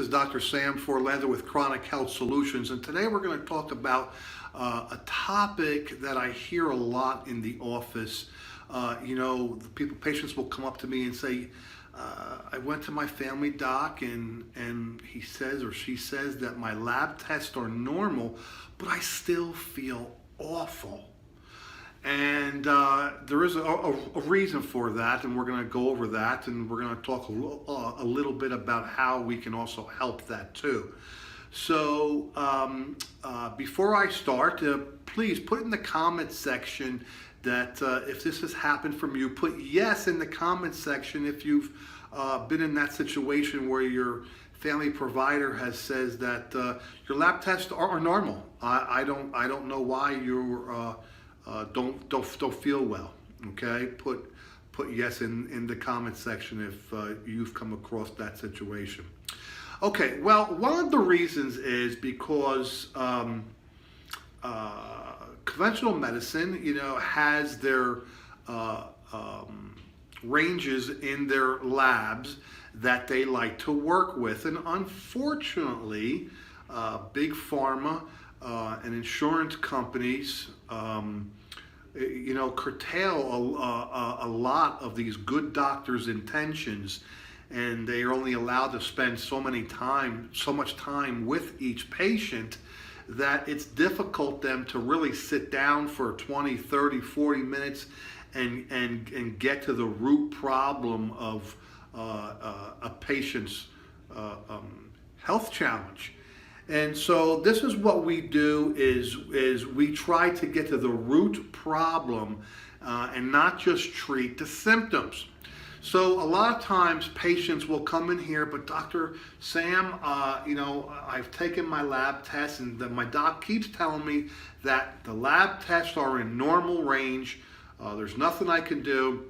This is Dr. Sam Forlander with Chronic Health Solutions, and today we're going to talk about a topic that I hear a lot in the office. Patients will come up to me and say, I went to my family doc and he says or she says that my lab tests are normal, but I still feel awful. And there is a reason for that, and we're going to go over that, and we're going to talk a little bit about how we can also help that too. So before I start, please put in the comment section that if this has happened from you. Put yes in the comment section if you've been in that situation where your family provider has says that your lab tests are normal. I don't know why you're don't feel well. Okay, put yes in the comment section if you've come across that situation. Okay, well, one of the reasons is because conventional medicine, has their ranges in their labs that they like to work with, and unfortunately, big pharma and insurance companies, curtail a lot of these good doctors' intentions, and they are only allowed to spend so much time with each patient that it's difficult them to really sit down for 20, 30, 40 minutes and get to the root problem of a patient's health challenge. And so this is what we do is we try to get to the root problem and not just treat the symptoms. So a lot of times patients will come in here, but Dr. Sam, I've taken my lab tests and my doc keeps telling me that the lab tests are in normal range. There's nothing I can do.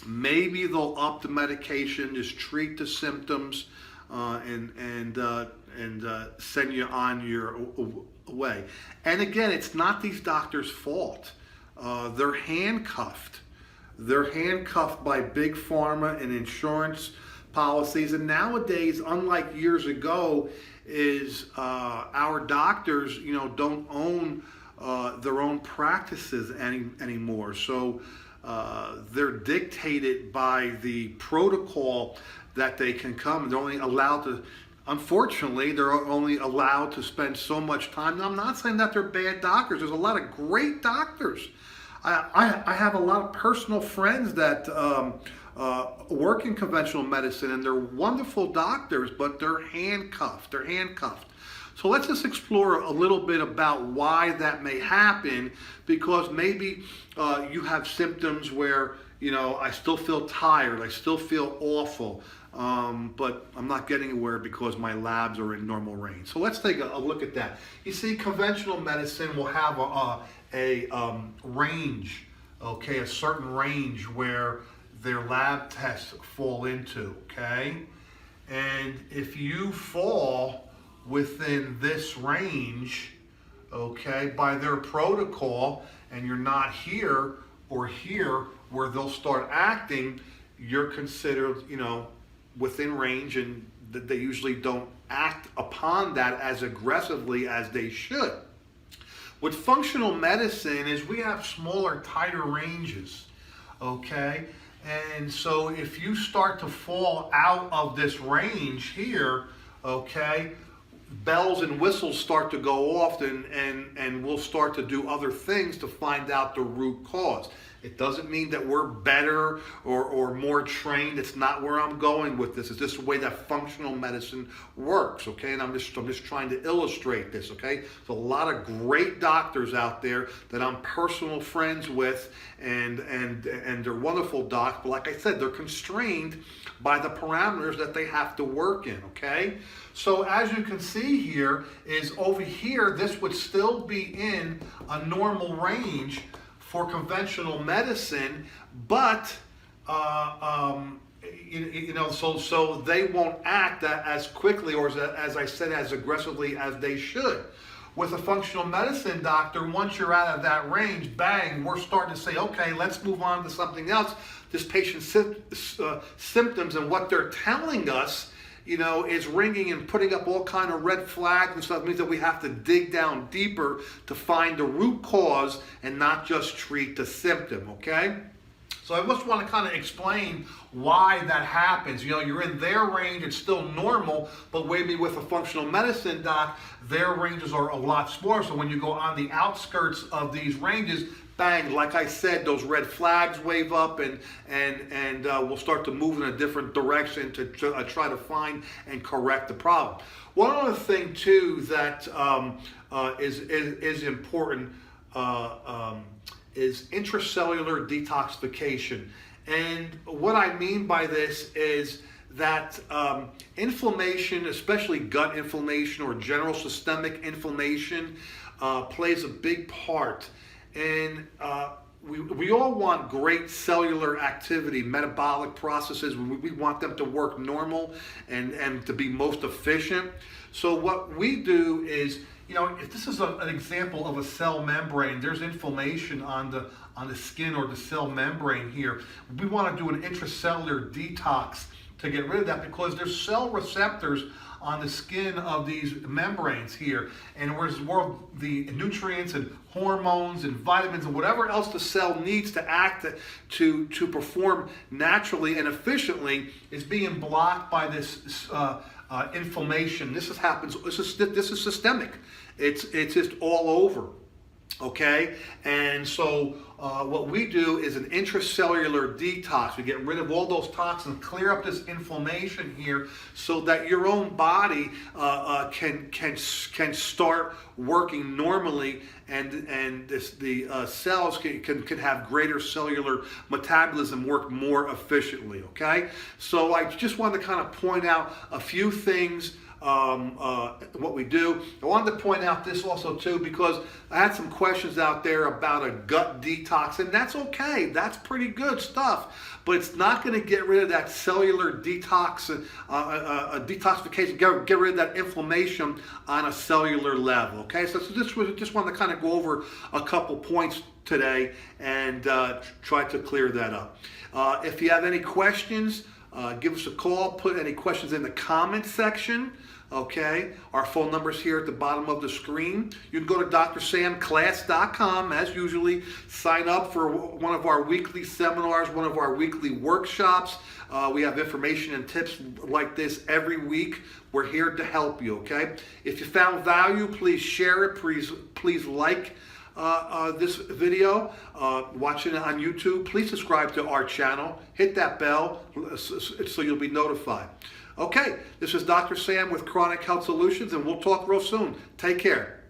Maybe they'll up the medication, just treat the symptoms, and send you on your way. And again, it's not these doctors' fault. They're handcuffed. They're handcuffed by big pharma and insurance policies. And nowadays, unlike years ago, is our doctors, don't own their own practices anymore. So they're dictated by the protocol that they can come. They're only allowed to. Unfortunately, they're only allowed to spend so much time. Now, I'm not saying that they're bad doctors. There's a lot of great doctors. I have a lot of personal friends that work in conventional medicine, and they're wonderful doctors, but they're handcuffed. So let's just explore a little bit about why that may happen, because maybe you have symptoms where, I still feel tired, I still feel awful. But I'm not getting anywhere because my labs are in normal range. So let's take a look at that. You see, conventional medicine will have a range, okay, a certain range where their lab tests fall into, okay? And if you fall within this range, okay, by their protocol, and you're not here or here where they'll start acting, you're considered, within range, and they usually don't act upon that as aggressively as they should. With functional medicine is we have smaller, tighter ranges, okay? And so if you start to fall out of this range here, okay, bells and whistles start to go off, and we'll start to do other things to find out the root cause. It doesn't mean that we're better or more trained. It's not where I'm going with this. It's just the way that functional medicine works, okay? And I'm just trying to illustrate this, okay? There's a lot of great doctors out there that I'm personal friends with, and they're wonderful docs. But like I said, they're constrained by the parameters that they have to work in, okay? So as you can see here, is over here, this would still be in a normal range for conventional medicine, but so they won't act as quickly or as I said, as aggressively as they should. With a functional medicine doctor, once you're out of that range, bang, we're starting to say, okay, let's move on to something else. This patient's symptoms and what they're telling us, is ringing and putting up all kind of red flags and stuff, it means that we have to dig down deeper to find the root cause and not just treat the symptom, okay? So I just want to kind of explain why that happens. You're in their range, it's still normal, but maybe with a functional medicine doc, their ranges are a lot smaller. So when you go on the outskirts of these ranges, bang, like I said, those red flags wave up and we'll start to move in a different direction to try to find and correct the problem. One other thing too that is important is intracellular detoxification. And what I mean by this is that inflammation, especially gut inflammation or general systemic inflammation, plays a big part. And we all want great cellular activity, metabolic processes. We want them to work normal and to be most efficient. So what we do is, if this is an example of a cell membrane, there's inflammation on the skin or the cell membrane here. We want to do an intracellular detox to get rid of that, because there's cell receptors on the skin of these membranes here, and whereas more the nutrients and hormones and vitamins and whatever else the cell needs to act to perform naturally and efficiently is being blocked by this inflammation. This is systemic. It's just all over. Okay, and so what we do is an intracellular detox. We get rid of all those toxins, clear up this inflammation here, so that your own body can start working normally, and the cells can have greater cellular metabolism, work more efficiently. Okay, so I just wanted to kind of point out a few things. What we do. I wanted to point out this also too, because I had some questions out there about a gut detox, and that's okay. That's pretty good stuff, but it's not going to get rid of that cellular detox, detoxification, get rid of that inflammation on a cellular level. Okay, so just wanted to kind of go over a couple points today and try to clear that up. If you have any questions, give us a call. Put any questions in the comment section. Okay, our phone number is here at the bottom of the screen. You can go to drsamclass.com as usually. Sign up for one of our weekly seminars, one of our weekly workshops. We have information and tips like this every week. We're here to help you. Okay, if you found value, please share it. Please like this video, watching it on YouTube. Please subscribe to our channel. Hit that bell so you'll be notified. Okay, this is Dr. Sam with Chronic Health Solutions, and we'll talk real soon. Take care.